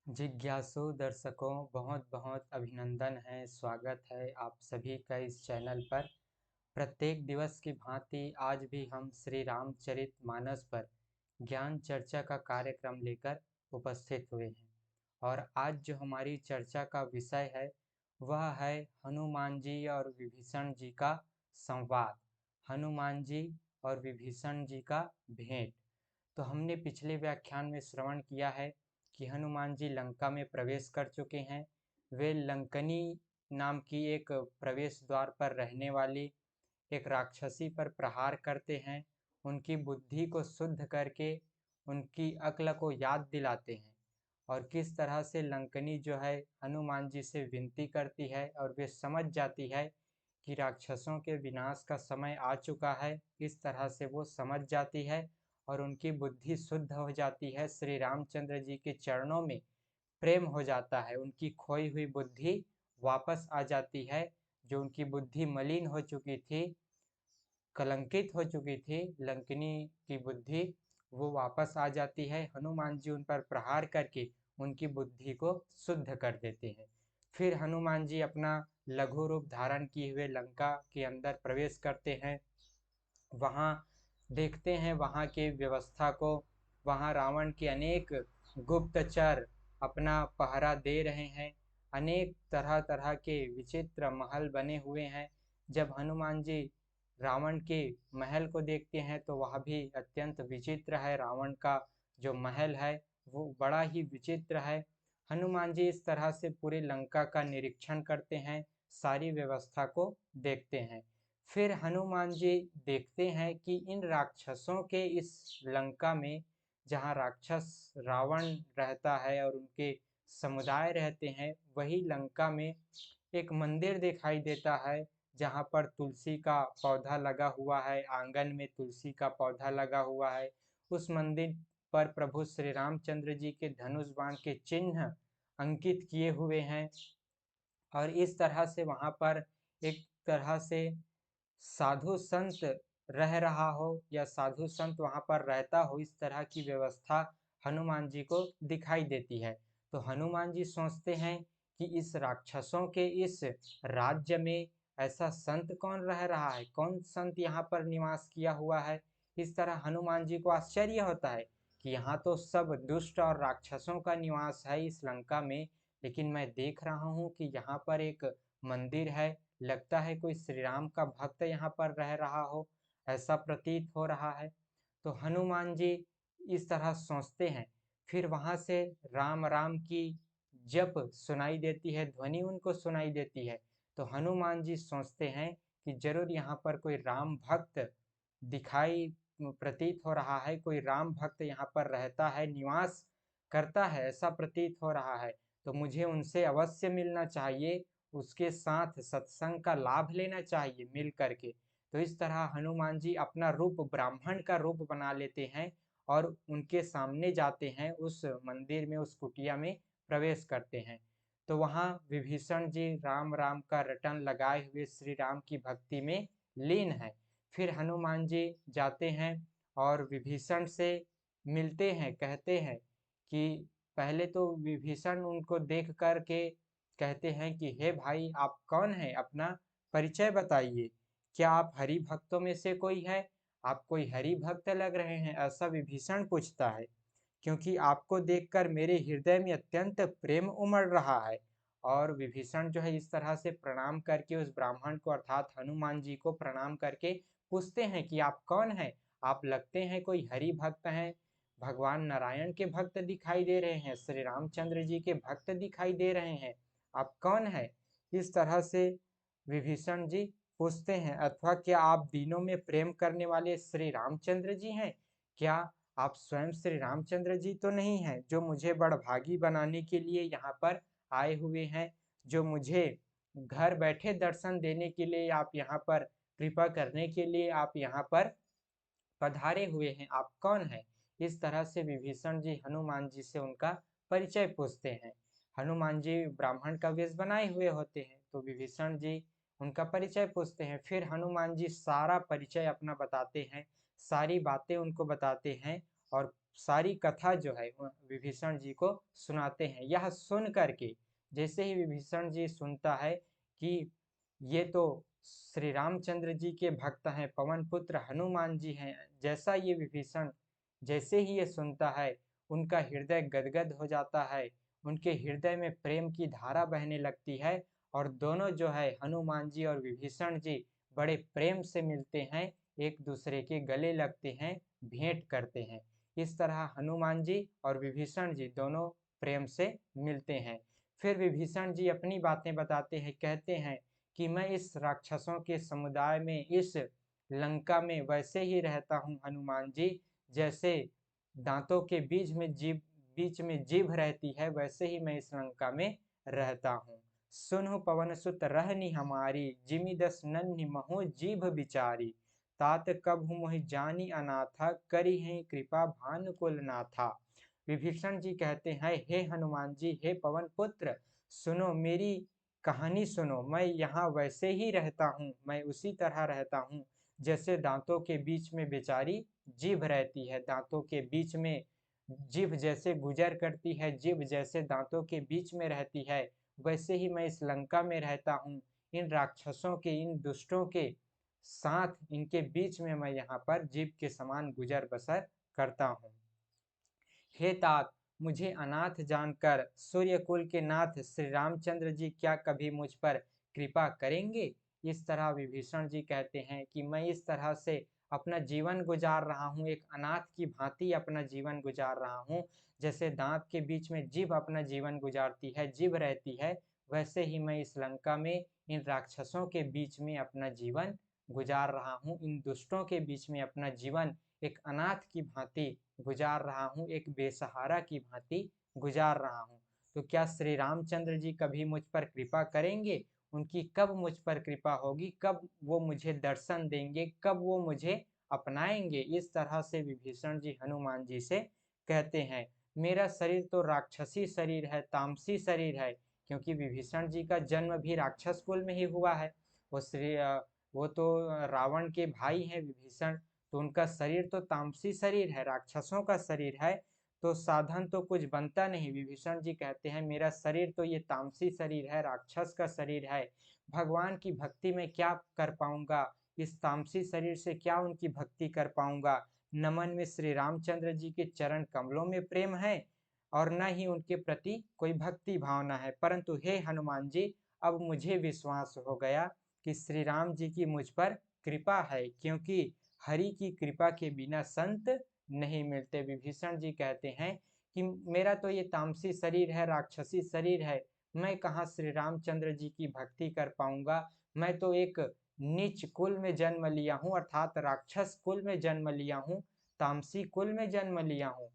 जिज्ञासु दर्शकों, बहुत बहुत अभिनंदन है, स्वागत है आप सभी का इस चैनल पर। प्रत्येक दिवस की भांति आज भी हम श्री रामचरितमानस पर ज्ञान चर्चा का कार्यक्रम लेकर उपस्थित हुए हैं। और आज जो हमारी चर्चा का विषय है वह है हनुमान जी और विभीषण जी का संवाद, हनुमान जी और विभीषण जी का भेंट। तो हमने पिछले व्याख्यान में श्रवण किया है कि हनुमान जी लंका में प्रवेश कर चुके हैं। वे लंकनी नाम की एक प्रवेश द्वार पर रहने वाली एक राक्षसी पर प्रहार करते हैं, उनकी बुद्धि को शुद्ध करके उनकी अक्ल को याद दिलाते हैं। और किस तरह से लंकनी जो है हनुमान जी से विनती करती है और वे समझ जाती है कि राक्षसों के विनाश का समय आ चुका है। इस तरह से वो समझ जाती है और उनकी बुद्धि शुद्ध हो जाती है, श्री रामचंद्र जी के चरणों में प्रेम हो जाता है, उनकी खोई हुई बुद्धि वापस आ जाती है। जो उनकी बुद्धि मलिन हो चुकी थी, कलंकित हो चुकी थी, लंकिनी की बुद्धि, वो वापस आ जाती है। हनुमान जी उन पर प्रहार करके उनकी बुद्धि को शुद्ध कर देते हैं। फिर हनुमान जी अपना लघु रूप धारण किए हुए लंका के अंदर प्रवेश करते हैं। वहाँ देखते हैं वहाँ की व्यवस्था को। वहाँ रावण के अनेक गुप्तचर अपना पहरा दे रहे हैं। अनेक तरह तरह के विचित्र महल बने हुए हैं। जब हनुमान जी रावण के महल को देखते हैं तो वह भी अत्यंत विचित्र है। रावण का जो महल है वो बड़ा ही विचित्र है। हनुमान जी इस तरह से पूरे लंका का निरीक्षण करते हैं, सारी व्यवस्था को देखते हैं। फिर हनुमान जी देखते हैं कि इन राक्षसों के इस लंका में, जहाँ राक्षस रावण रहता है और उनके समुदाय रहते हैं, वही लंका में एक मंदिर दिखाई देता है जहाँ पर तुलसी का पौधा लगा हुआ है, आंगन में तुलसी का पौधा लगा हुआ है। उस मंदिर पर प्रभु श्री रामचंद्र जी के धनुष बाण के चिन्ह अंकित किए हुए हैं। और इस तरह से वहाँ पर एक तरह से साधु संत रह रहा हो या साधु संत वहाँ पर रहता हो, इस तरह की व्यवस्था हनुमान जी को दिखाई देती है। तो हनुमान जी सोचते हैं कि इस राक्षसों के इस राज्य में ऐसा संत कौन रह रहा है, कौन संत यहाँ पर निवास किया हुआ है। इस तरह हनुमान जी को आश्चर्य होता है कि यहाँ तो सब दुष्ट और राक्षसों का निवास है इस लंका में, लेकिन मैं देख रहा हूँ कि यहाँ पर एक मंदिर है, लगता है कोई श्री राम का भक्त यहाँ पर रह रहा हो, ऐसा प्रतीत हो रहा है। तो हनुमान जी इस तरह सोचते हैं। फिर वहां से राम राम की जप सुनाई देती है, ध्वनि उनको सुनाई देती है। तो हनुमान जी सोचते हैं कि जरूर यहाँ पर कोई राम भक्त दिखाई प्रतीत हो रहा है, कोई राम भक्त यहाँ पर रहता है, निवास करता है, ऐसा प्रतीत हो रहा है। तो मुझे उनसे अवश्य मिलना चाहिए, उसके साथ सत्संग का लाभ लेना चाहिए मिल करके। तो इस तरह हनुमान जी अपना रूप ब्राह्मण का रूप बना लेते हैं और उनके सामने जाते हैं, उस मंदिर में, उस कुटिया में प्रवेश करते हैं। तो वहाँ विभीषण जी राम राम का रटन लगाए हुए श्री राम की भक्ति में लीन है। फिर हनुमान जी जाते हैं और विभीषण से मिलते हैं, कहते हैं कि पहले तो विभीषण उनको देख कर के कहते हैं कि हे भाई, आप कौन हैं, अपना परिचय बताइए, क्या आप हरि भक्तों में से कोई है, आप कोई हरि भक्त लग रहे हैं, ऐसा विभीषण पूछता है। क्योंकि आपको देखकर मेरे हृदय में अत्यंत प्रेम उमड़ रहा है। और विभीषण जो है इस तरह से प्रणाम करके उस ब्राह्मण को अर्थात हनुमान जी को प्रणाम करके पूछते हैं कि आप कौन हैं, आप लगते हैं कोई हरि भक्त हैं, भगवान नारायण के भक्त दिखाई दे रहे हैं, श्री रामचंद्र जी के भक्त दिखाई दे रहे हैं, आप कौन है। इस तरह से विभीषण जी पूछते हैं, अथवा क्या आप दीनों में प्रेम करने वाले श्री रामचंद्र जी हैं, क्या आप स्वयं श्री रामचंद्र जी तो नहीं हैं, जो मुझे बड़भागी बनाने के लिए यहाँ पर आए हुए हैं, जो मुझे घर बैठे दर्शन देने के लिए आप यहाँ पर, कृपा करने के लिए आप यहाँ पर पधारे हुए हैं, आप कौन हैं। इस तरह से विभीषण जी हनुमान जी से उनका परिचय पूछते हैं। हनुमान जी ब्राह्मण का वेश बनाए हुए होते हैं, तो विभीषण जी उनका परिचय पूछते हैं। फिर हनुमान जी सारा परिचय अपना बताते हैं, सारी बातें उनको बताते हैं और सारी कथा जो है विभीषण जी को सुनाते हैं। यह सुन करके जैसे ही विभीषण जी सुनता है कि ये तो श्री रामचंद्र जी के भक्त हैं, पवन पुत्र हनुमान जी हैं, जैसा ये विभीषण जैसे ही ये सुनता है उनका हृदय गदगद हो जाता है, उनके हृदय में प्रेम की धारा बहने लगती है और दोनों जो है हनुमान जी और विभीषण जी बड़े प्रेम से मिलते हैं, एक दूसरे के गले लगते हैं, भेंट करते हैं। इस तरह हनुमान जी और विभीषण जी दोनों प्रेम से मिलते हैं। फिर विभीषण जी अपनी बातें बताते हैं, कहते हैं कि मैं इस राक्षसों के समुदाय में, इस लंका में वैसे ही रहता हूँ हनुमान जी, जैसे दांतों के बीच में जीभ रहती है, वैसे ही मैं इस लंका में रहता हूँ। सुनहु पवन सुत रहनी हमारी, जिमि दस नन्हि महु जीभ बिचारी, तात कबहु मोहि जानी अनाथा, करी है कृपा भानुकुल नाथा। विभीषण जी कहते हैं, हे हनुमान जी, हे पवन पुत्र, सुनो मेरी कहानी सुनो। मैं यहाँ वैसे ही रहता हूँ, मैं उसी तरह रहता हूँ जैसे दांतों के बीच में बेचारी जीभ रहती है, दांतों के बीच में जीभ जैसे गुजर करती है, जीभ जैसे दांतों के बीच में रहती है, वैसे ही मैं इस लंका में रहता हूँ। इन राक्षसों के, इन दुष्टों के साथ, इनके बीच में मैं यहाँ पर जीभ के समान गुजर बसर करता हूँ। हे तात, मुझे अनाथ जानकर सूर्यकुल के नाथ श्री रामचंद्र जी क्या कभी मुझ पर कृपा करेंगे? इस तरह विभीषण जी कहते हैं कि मैं इस तरह से अपना जीवन गुजार रहा हूँ, एक अनाथ की भांति अपना जीवन गुजार रहा हूँ। जैसे दांत के बीच में जीभ अपना जीवन गुजारती है, जीभ रहती है, वैसे ही मैं इस लंका में इन राक्षसों के बीच में अपना जीवन गुजार रहा हूँ, इन दुष्टों के बीच में अपना जीवन एक अनाथ की भांति गुजार रहा हूँ, एक बेसहारा की भांति गुजार रहा हूँ। तो क्या श्री रामचंद्र जी कभी मुझ पर कृपा करेंगे? उनकी कब मुझ पर कृपा होगी? कब वो मुझे दर्शन देंगे? कब वो मुझे अपनाएंगे? इस तरह से विभीषण जी हनुमान जी से कहते हैं। मेरा शरीर तो राक्षसी शरीर है, तामसी शरीर है, क्योंकि विभीषण जी का जन्म भी राक्षस कुल में ही हुआ है। वो तो रावण के भाई हैं विभीषण, तो उनका शरीर तो तामसी शरीर है, राक्षसों का शरीर है, तो साधन तो कुछ बनता नहीं। विभीषण जी कहते हैं, मेरा शरीर तो ये तामसी शरीर है, राक्षस का शरीर है, भगवान की भक्ति में क्या कर पाऊंगा? इस तामसी शरीर से क्या उनकी भक्ति कर पाऊंगा? न मन में श्री रामचंद्र जी के चरण कमलों में प्रेम है और न ही उनके प्रति कोई भक्ति भावना है। परंतु हे हनुमान जी, अब मुझे विश्वास हो गया कि श्री राम जी की मुझ पर कृपा है, क्योंकि हरि की कृपा के बिना संत नहीं मिलते। विभीषण जी कहते हैं कि मेरा तो ये तामसी शरीर है, राक्षसी शरीर है, मैं कहाँ श्री रामचंद्र जी की भक्ति कर पाऊंगा? मैं तो एक नीच कुल में जन्म लिया हूँ, अर्थात राक्षस कुल में जन्म लिया हूँ, तामसी कुल में जन्म लिया हूँ,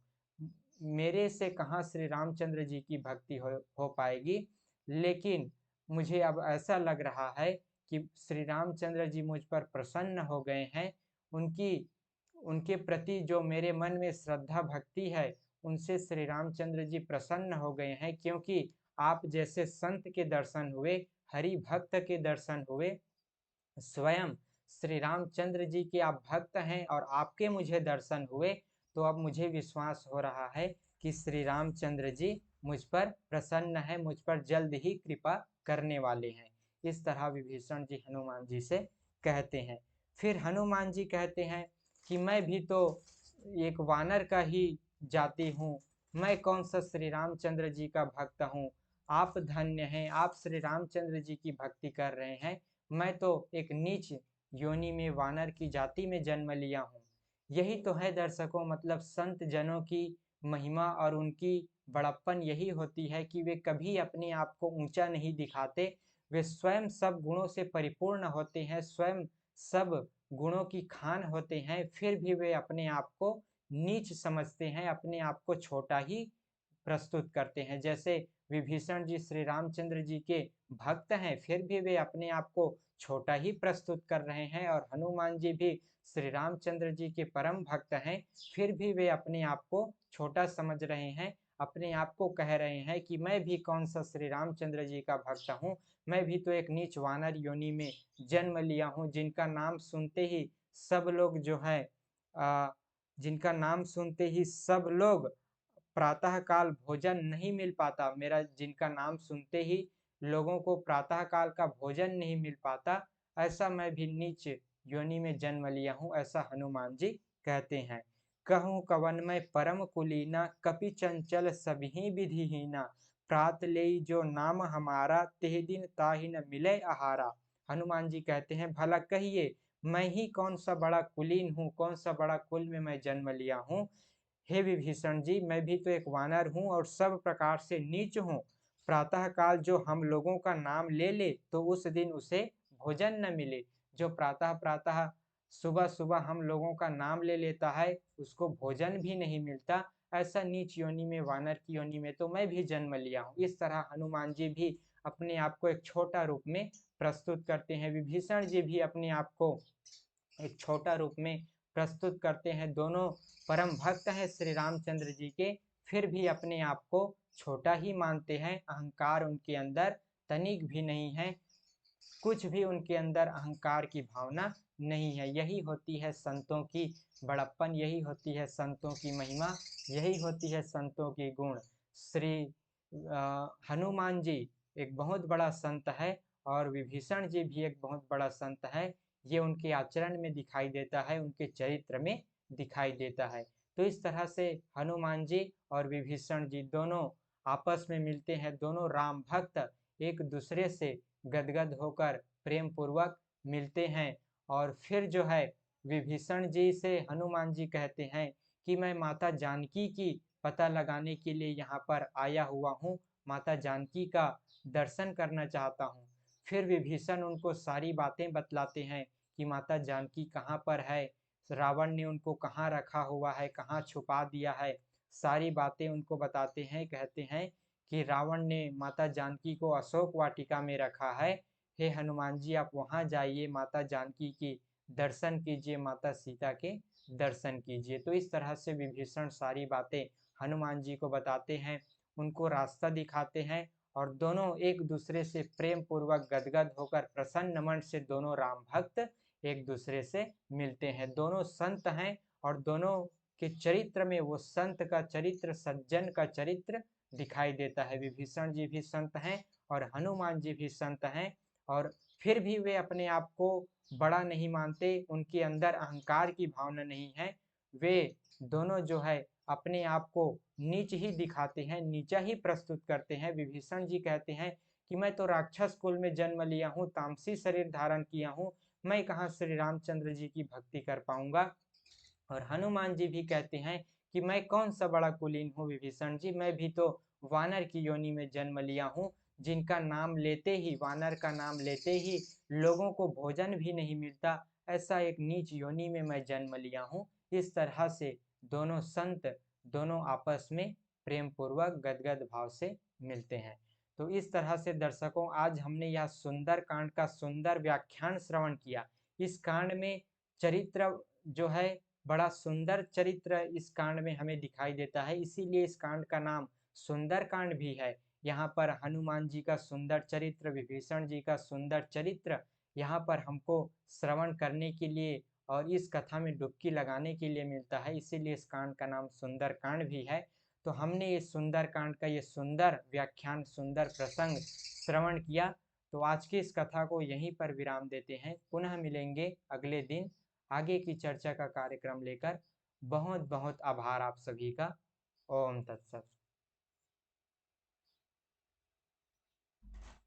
मेरे से कहाँ श्री रामचंद्र जी की भक्ति हो पाएगी। लेकिन मुझे अब ऐसा लग रहा है कि श्री रामचंद्र जी मुझ पर प्रसन्न हो गए हैं, उनके प्रति जो मेरे मन में श्रद्धा भक्ति है, उनसे श्री रामचंद्र जी प्रसन्न हो गए हैं, क्योंकि आप जैसे संत के दर्शन हुए, हरि भक्त के दर्शन हुए, स्वयं श्री रामचंद्र जी के आप भक्त हैं और आपके मुझे दर्शन हुए, तो अब मुझे विश्वास हो रहा है कि श्री रामचंद्र जी मुझ पर प्रसन्न है, मुझ पर जल्द ही कृपा करने वाले हैं। इस तरह विभीषण जी हनुमान जी से कहते हैं। फिर हनुमान जी कहते हैं कि मैं भी तो एक वानर का ही जाति हूँ, मैं कौन सा श्री रामचंद्र जी का भक्त हूँ? आप धन्य हैं, आप श्री रामचंद्र जी की भक्ति कर रहे हैं, मैं तो एक नीच योनि में, वानर की जाति में जन्म लिया हूँ। यही तो है दर्शकों, मतलब संत जनों की महिमा और उनकी बड़प्पन यही होती है कि वे कभी अपने आप को ऊंचा नहीं दिखाते, वे स्वयं सब गुणों से परिपूर्ण होते हैं, स्वयं सब गुणों की खान होते हैं, फिर भी वे अपने आप को नीच समझते हैं, अपने आप को छोटा ही प्रस्तुत करते हैं। जैसे विभीषण जी श्री रामचंद्र जी के भक्त हैं, फिर भी वे अपने आप को छोटा ही प्रस्तुत कर रहे हैं, और हनुमान जी भी श्री रामचंद्र जी के परम भक्त हैं, फिर भी वे अपने आप को छोटा समझ रहे हैं, अपने आप को कह रहे हैं कि मैं भी कौन सा श्री रामचंद्र जी का भक्त हूँ, मैं भी तो एक नीच वानर योनि में जन्म लिया हूँ, जिनका नाम सुनते ही सब लोग जो है जिनका नाम सुनते ही सब लोग प्रातः काल भोजन नहीं मिल पाता, मेरा जिनका नाम सुनते ही लोगों को प्रातः काल का भोजन नहीं मिल पाता, ऐसा मैं भी नीच योनि में जन्म लिया हूँ, ऐसा हनुमान जी कहते हैं। कहूँ कवन मैं परम कुलीना, कपि चंचल सबही विधिहीना, प्रात लेई जो नाम हमारा, तेह दिन ताहि न मिले आहारा। हनुमान जी कहते हैं, भला कहिए मैं ही कौन सा बड़ा कुलीन हूँ, कौन सा बड़ा कुल में मैं जन्म लिया हूँ। हे विभीषण जी, मैं भी तो एक वानर हूँ और सब प्रकार से नीच हूँ। प्रातः काल जो हम लोगों का नाम ले ले तो उस दिन उसे भोजन न मिले। जो प्रातः प्रातः सुबह सुबह हम लोगों का नाम ले लेता है उसको भोजन भी नहीं मिलता। ऐसा नीच योनि में, वानर की योनि में तो मैं भी जन्म लिया हूँ। इस तरह हनुमान जी भी अपने आप को एक छोटा रूप में प्रस्तुत करते हैं। विभीषण जी भी अपने आप को एक छोटा रूप में प्रस्तुत करते हैं। दोनों परम भक्त हैं श्री रामचंद्र जी के, फिर भी अपने आप को छोटा ही मानते हैं। अहंकार उनके अंदर तनिक भी नहीं है, कुछ भी उनके अंदर अहंकार की भावना नहीं है। यही होती है संतों की बड़प्पन, यही होती है संतों की महिमा, यही होती है संतों की गुण। श्री हनुमान जी एक बहुत बड़ा संत है और विभीषण जी भी एक बहुत बड़ा संत है। ये उनके आचरण में दिखाई देता है, उनके चरित्र में दिखाई देता है। तो इस तरह से हनुमान जी और विभीषण जी दोनों आपस में मिलते हैं। दोनों राम भक्त एक दूसरे से गदगद होकर प्रेम पूर्वक मिलते हैं और फिर जो है विभीषण जी से हनुमान जी कहते हैं कि मैं माता जानकी की पता लगाने के लिए यहाँ पर आया हुआ हूँ, माता जानकी का दर्शन करना चाहता हूँ। फिर विभीषण उनको सारी बातें बतलाते हैं कि माता जानकी कहाँ पर है, रावण ने उनको कहाँ रखा हुआ है, कहाँ छुपा दिया है, सारी बातें उनको बताते हैं। कहते हैं कि रावण ने माता जानकी को अशोक वाटिका में रखा है। हे हनुमान जी, आप वहाँ जाइए, माता जानकी की दर्शन कीजिए, माता सीता के दर्शन कीजिए। तो इस तरह से विभीषण सारी बातें हनुमान जी को बताते हैं, उनको रास्ता दिखाते हैं और दोनों एक दूसरे से प्रेम पूर्वक गदगद होकर प्रसन्न मन से दोनों राम भक्त एक दूसरे से मिलते हैं। दोनों संत हैं और दोनों के चरित्र में वो संत का चरित्र, सज्जन का चरित्र दिखाई देता है। विभीषण जी भी संत हैं और हनुमान जी भी संत हैं और फिर भी वे अपने आप को बड़ा नहीं मानते, उनके अंदर अहंकार की भावना नहीं है। वे दोनों जो है अपने आप को नीच ही दिखाते हैं, नीचा ही प्रस्तुत करते हैं। विभीषण जी कहते हैं कि मैं तो राक्षस कुल में जन्म लिया हूँ, तामसी शरीर धारण किया हूँ, मैं कहाँ श्री रामचंद्र जी की भक्ति कर पाऊंगा। और हनुमान जी भी कहते हैं कि मैं कौन सा बड़ा कुलीन हूँ विभीषण जी, मैं भी तो वानर की योनि में जन्म लिया हूँ, जिनका नाम लेते ही, वानर का नाम लेते ही लोगों को भोजन भी नहीं मिलता, ऐसा एक नीच योनि में मैं जन्म लिया हूँ। इस तरह से दोनों संत दोनों आपस में प्रेम पूर्वक गदगद भाव से मिलते हैं। तो इस तरह से दर्शकों, आज हमने यह सुंदर कांड का सुंदर व्याख्यान श्रवण किया। इस कांड में चरित्र जो है, बड़ा सुंदर चरित्र इस कांड में हमें दिखाई देता है, इसीलिए इस कांड का नाम सुंदर कांड भी है। यहाँ पर हनुमान जी का सुंदर चरित्र, विभीषण जी का सुंदर चरित्र यहाँ पर हमको श्रवण करने के लिए और इस कथा में डुबकी लगाने के लिए मिलता है, इसीलिए इस कांड का नाम सुंदर कांड भी है। तो हमने इस सुंदर कांड का ये सुंदर व्याख्यान, सुंदर प्रसंग श्रवण किया। तो आज की इस कथा को यहीं पर विराम देते हैं, पुनः मिलेंगे अगले दिन आगे की चर्चा का कार्यक्रम लेकर। बहुत बहुत आभार आप सभी का। ओम तत्सत।